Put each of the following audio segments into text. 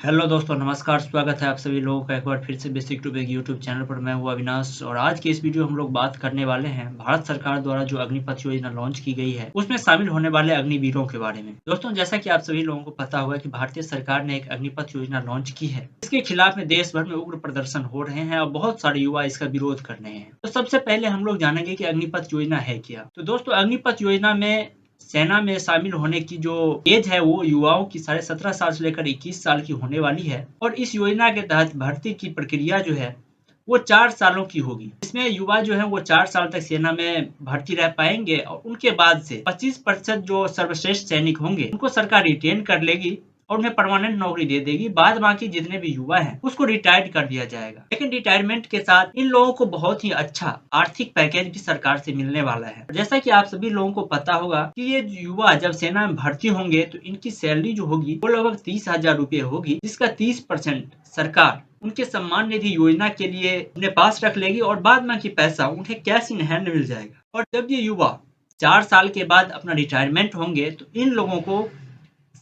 Hello दोस्तों, नमस्कार। स्वागत है आप सभी लोगों का एक बार फिर से basic to back YouTube channel पर। मैं हूँ अविनाश और आज के इस वीडियो हम लोग बात करने वाले हैं भारत सरकार द्वारा जो अग्निपथ योजना लॉन्च की गई है उसमें शामिल होने वाले अग्निवीरों के बारे में। दोस्तों, जैसा कि आप सभी लोगों को पता होगा कि भारतीय सरकार ने एक अग्निपथ योजना लॉन्च की है। इसके खिलाफ में देश भर में उग्र प्रदर्शन हो रहे हैं और बहुत सारे युवा इसका विरोध कर रहे हैं। तो सबसे पहले हम लोग जानेंगे कि अग्निपथ योजना है क्या। तो दोस्तों, अग्निपथ योजना में सेना में शामिल होने की जो एज है वो युवाओं की 17.5 साल से लेकर 21 साल की होने वाली है और इस योजना के तहत भर्ती की प्रक्रिया जो है वो 4 सालों की होगी। इसमें युवा जो है वो 4 साल तक सेना में भर्ती रह पाएंगे और उनके बाद से 25% जो सर्वश्रेष्ठ सैनिक होंगे उनको सरकार रिटेन कर लेगी और उन्हें परमानेंट नौकरी दे देगी। बाद बाकी जितने भी युवा हैं उसको रिटायर्ड कर दिया जाएगा। लेकिन रिटायरमेंट के साथ इन लोगों को बहुत ही अच्छा आर्थिक पैकेज भी सरकार से मिलने वाला है। जैसा कि आप सभी लोगों को पता होगा कि ये युवा जब सेना में भर्ती होंगे तो इनकी सैलरी जो होगी वो लगभग 30,000 रुपए होगी, जिसका 30% सरकार उनके सम्मान निधि योजना के लिए अपने पास रख लेगी और बाद बाकी पैसा उन्हें कैश इन हैंड मिल जाएगा। और जब ये युवा 4 साल के बाद अपना रिटायरमेंट होंगे तो इन लोगों को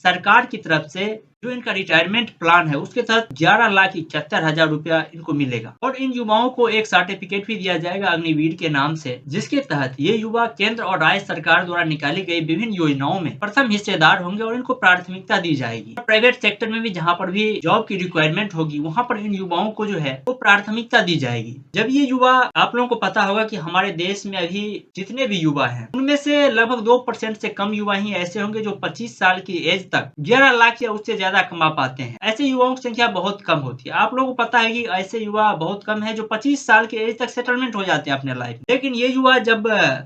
सरकार की तरफ से जो इनका रिटायरमेंट प्लान है उसके तहत 11,71,000 रुपया इनको मिलेगा और इन युवाओं को एक सर्टिफिकेट भी दिया जाएगा अग्निवीर के नाम से, जिसके तहत ये युवा केंद्र और राज्य सरकार द्वारा निकाली गई विभिन्न योजनाओं में प्रथम हिस्सेदार होंगे और इनको प्राथमिकता दी जाएगी। प्राइवेट सेक्टर में भी जहाँ पर भी जॉब की रिक्वायरमेंट होगी वहाँ पर इन युवाओं को जो है वो प्राथमिकता दी जाएगी। जब ये युवा, आप लोगों को पता होगा कि हमारे देश में अभी जितने भी युवा हैं उनमें से लगभग 2% से कम युवा ही ऐसे होंगे जो 25 साल की एज तक 11 लाख या उससे ज्यादा कमा पाते हैं। ऐसे युवाओं की संख्या बहुत कम होती है। आप लोगों को पता है कि ऐसे युवा बहुत कम है जो 25 साल की एज तक सेटलमेंट हो जाते हैं अपने लाइफ में। लेकिन ये युवा जब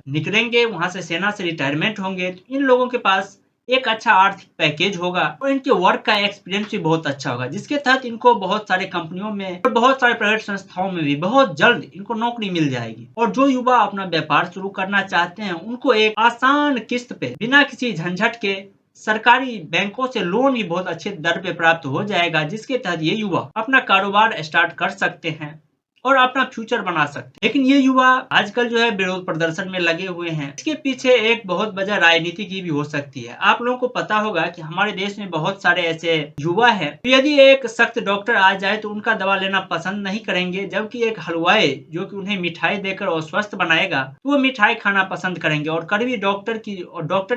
निकलेंगे वहां से, सेना से रिटायरमेंट होंगे, तो इन लोगों के पास एक अच्छा आर्थिक पैकेज होगा और इनके वर्क का एक्सपीरियंस भी बहुत अच्छा होगा, जिसके तहत इनको बहुत सारे कंपनियों में और बहुत सारे प्राइवेट संस्थाओं में भी बहुत जल्द इनको नौकरी मिल जाएगी। और जो युवा अपना व्यापार शुरू करना चाहते हैं उनको एक आसान किस्त पे बिना किसी झंझट के सरकारी बैंकों से लोन भी बहुत अच्छे दर पे प्राप्त हो जाएगा, जिसके तहत ये युवा अपना कारोबार स्टार्ट कर सकते हैं और अपना फ्यूचर बना सकते हैं। लेकिन ये युवा आजकल जो है विरोध प्रदर्शन में लगे हुए हैं। इसके पीछे एक बहुत वजह राजनीति की भी हो सकती है। आप लोगों को पता होगा कि हमारे देश में बहुत सारे ऐसे युवा हैं तो यदि एक सख्त डॉक्टर आ जाए तो उनका दवा लेना पसंद नहीं करेंगे, जबकि एक हलवाई जो कि उन्हें मिठाई देकर और स्वस्थ बनाएगा तो वो मिठाई खाना पसंद करेंगे और कड़वी डॉक्टर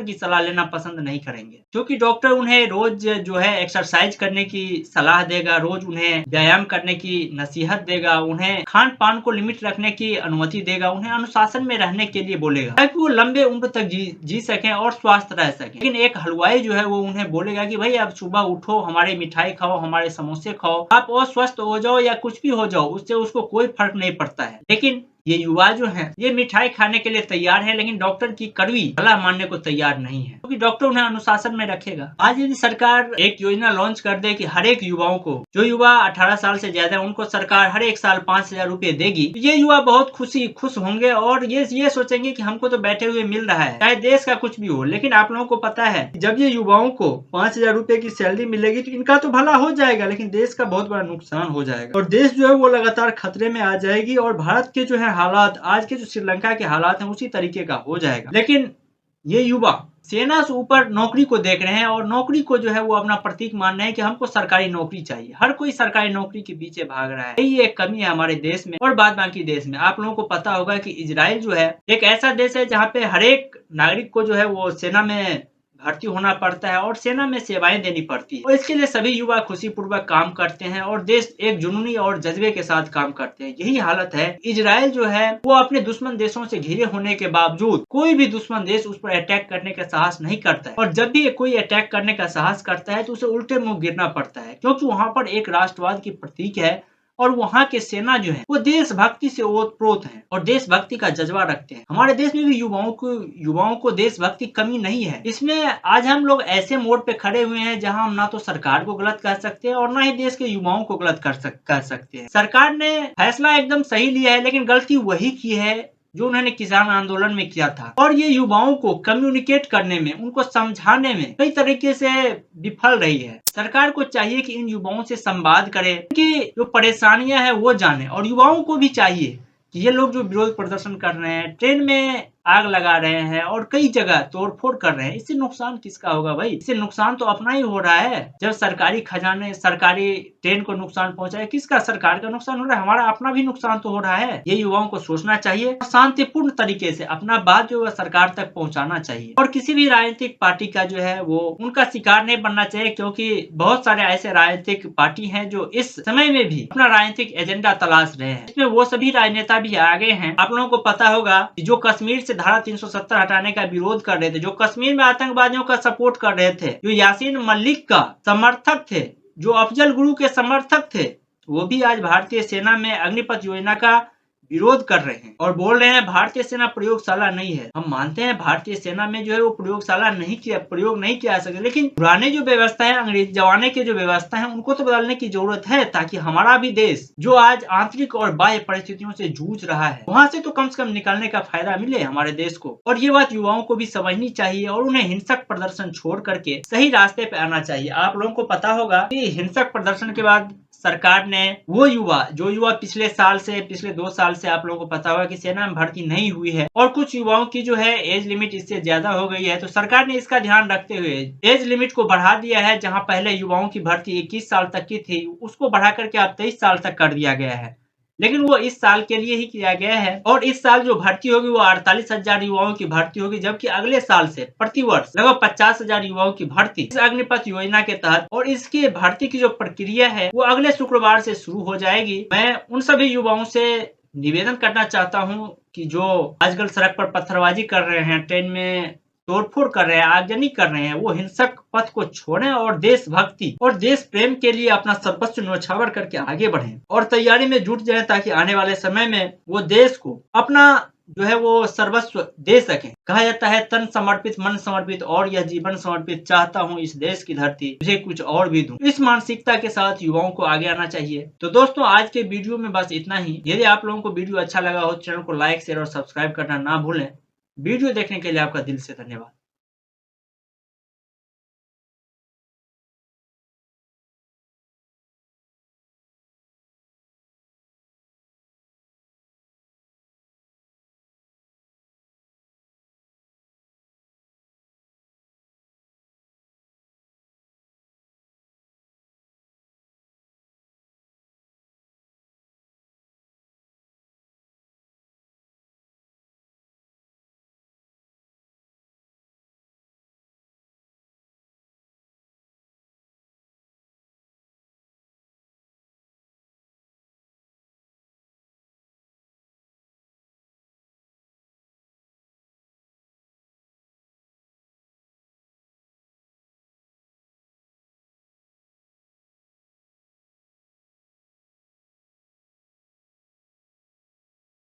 की सलाह लेना पसंद नहीं करेंगे, क्योंकि डॉक्टर उन्हें रोज जो है एक्सरसाइज करने की सलाह देगा, रोज उन्हें व्यायाम करने की नसीहत देगा, उन्हें खान पान को लिमिट रखने की अनुमति देगा, उन्हें अनुशासन में रहने के लिए बोलेगा ताकि वो लंबे उम्र तक जी सकें और स्वस्थ रह सकें। लेकिन एक हलवाई जो है वो उन्हें बोलेगा कि भाई आप सुबह उठो, हमारे मिठाई खाओ, हमारे समोसे खाओ, आप अस्वस्थ हो जाओ या कुछ भी हो जाओ उससे उसको कोई फर्क नहीं पड़ता है। लेकिन ये युवा जो है ये मिठाई खाने के लिए तैयार है लेकिन डॉक्टर की कड़वी सलाह मानने को तैयार नहीं है, क्योंकि डॉक्टर उन्हें अनुशासन में रखेगा। आज यदि सरकार एक योजना लॉन्च कर दे कि हर एक युवाओं को, जो युवा 18 साल से ज्यादा है उनको सरकार हर एक साल 5,000 रुपए देगी, तो ये युवा बहुत खुश होंगे और ये सोचेंगे कि हमको तो बैठे हुए मिल रहा है, चाहे देश का कुछ भी हो। लेकिन आप लोगों को पता है जब ये युवाओं को 5,000 रुपए की सैलरी मिलेगी तो इनका तो भला हो जाएगा लेकिन देश का बहुत बड़ा नुकसान हो जाएगा और देश जो है वो लगातार खतरे में आ जाएगी और भारत के जो है हालात, आज के जो श्रीलंका के हालात हैं उसी तरीके का हो जाएगा। लेकिन ये युवा सेना से ऊपर नौकरी को देख रहे हैं और नौकरी को जो है वो अपना प्रतीक मान रहे हैं कि हमको सरकारी नौकरी चाहिए। हर कोई सरकारी नौकरी के पीछे भाग रहा है। यही एक कमी है हमारे देश में और बाद बाकी देश में। आप लोगों को पता होगा कि इजराइल जो है एक ऐसा देश है जहाँ पे हर एक नागरिक को जो है वो सेना में भर्ती होना पड़ता है और सेना में सेवाएं देनी पड़ती है और इसके लिए सभी युवा खुशी पूर्वक काम करते हैं और देश एक जुनूनी और जज्बे के साथ काम करते हैं। यही हालत है। इजराइल जो है वो अपने दुश्मन देशों से घिरे होने के बावजूद कोई भी दुश्मन देश उस पर अटैक करने का साहस नहीं करता है और जब भी कोई अटैक करने का साहस करता है तो उसे उल्टे मुंह गिरना पड़ता है, क्योंकि वहां पर एक राष्ट्रवाद की प्रतीक है और वहाँ के सेना जो है वो देशभक्ति से ओतप्रोत है और देशभक्ति का जज्बा रखते हैं। हमारे देश में भी युवाओं को देशभक्ति कमी नहीं है। इसमें आज हम लोग ऐसे मोड़ पे खड़े हुए हैं जहाँ हम ना तो सरकार को गलत कह सकते हैं और ना ही देश के युवाओं को गलत कह सकते हैं। सरकार ने फैसला एकदम सही लिया है लेकिन गलती वही की है जो उन्होंने किसान आंदोलन में किया था और ये युवाओं को कम्युनिकेट करने में, उनको समझाने में कई तरीके से विफल रही है। सरकार को चाहिए कि इन युवाओं से संवाद करे, कि जो परेशानियां हैं वो जाने और युवाओं को भी चाहिए कि ये लोग जो विरोध प्रदर्शन कर रहे हैं, ट्रेन में आग लगा रहे हैं और कई जगह तोड़फोड़ कर रहे हैं। इससे नुकसान किसका होगा भाई? इससे नुकसान तो अपना ही हो रहा है। जब सरकारी खजाने, सरकारी ट्रेन को नुकसान पहुंचा है, किसका? सरकार का नुकसान हो रहा है, हमारा अपना भी नुकसान तो हो रहा है। ये युवाओं को सोचना चाहिए और शांतिपूर्ण तरीके से अपना बात जो है सरकार तक पहुंचाना चाहिए और किसी भी राजनीतिक पार्टी का जो है वो उनका शिकार नहीं बनना चाहिए, क्योंकि बहुत सारे ऐसे राजनीतिक पार्टी हैं जो इस समय में भी अपना राजनीतिक एजेंडा तलाश रहे हैं। इसमें वो सभी राजनेता भी आगे हैं। आप लोगों को पता होगा कि जो कश्मीर से धारा 370 हटाने का विरोध कर रहे थे, जो कश्मीर में आतंकवादियों का सपोर्ट कर रहे थे, जो यासीन मलिक का समर्थक थे, जो अफजल गुरु के समर्थक थे, वो भी आज भारतीय सेना में अग्निपथ योजना का विरोध कर रहे हैं और बोल रहे हैं भारतीय सेना प्रयोगशाला नहीं है। हम मानते हैं भारतीय सेना में जो है वो प्रयोग नहीं किया जा सकता, लेकिन पुराने जो व्यवस्था है, अंग्रेज जमाने के जो व्यवस्था है, उनको तो बदलने की जरूरत है, ताकि हमारा भी देश जो आज आंतरिक और बाह्य परिस्थितियों से जूझ रहा है, वहां से तो कम से कम निकलने का फायदा मिले हमारे देश को। और ये बात युवाओं को भी समझनी चाहिए और उन्हें हिंसक प्रदर्शन छोड़ करके सही रास्ते पे आना चाहिए। आप लोगों को पता होगा कि हिंसक प्रदर्शन के बाद सरकार ने वो युवा पिछले 2 साल से आप लोगों को पता होगा कि सेना में भर्ती नहीं हुई है और कुछ युवाओं की जो है एज लिमिट इससे ज्यादा हो गई है, तो सरकार ने इसका ध्यान रखते हुए एज लिमिट को बढ़ा दिया है। जहां पहले युवाओं की भर्ती 21 साल तक की थी, उसको बढ़ा करके अब 23 साल तक कर दिया गया है, लेकिन वो इस साल के लिए ही किया गया है। और इस साल जो भर्ती होगी वो 48,000 युवाओं की भर्ती होगी, जबकि अगले साल से प्रति वर्ष लगभग 50,000 युवाओं की भर्ती इस अग्निपथ योजना के तहत, और इसकी भर्ती की जो प्रक्रिया है वो अगले शुक्रवार से शुरू हो जाएगी। मैं उन सभी युवाओं से निवेदन करना चाहता हूँ कि जो आजकल सड़क पर पत्थरबाजी कर रहे हैं, ट्रेन में तोड़फोड़ कर रहे हैं, आगजनी कर रहे हैं, वो हिंसक पथ को छोड़ें और देशभक्ति और देश प्रेम के लिए अपना सर्वस्व न्योछावर करके आगे बढ़ें और तैयारी में जुट जाएं, ताकि आने वाले समय में वो देश को अपना जो है वो सर्वस्व दे सकें। कहा जाता है तन समर्पित मन समर्पित और यह जीवन समर्पित, चाहता हूँ इस देश की धरती मुझे कुछ और भी दूं। इस मानसिकता के साथ युवाओं को आगे आना चाहिए। तो दोस्तों, आज के वीडियो में बस इतना ही। यदि आप लोगों को वीडियो अच्छा लगा हो, चैनल को लाइक, शेयर और सब्सक्राइब करना ना भूलें। वीडियो देखने के लिए आपका दिल से धन्यवाद।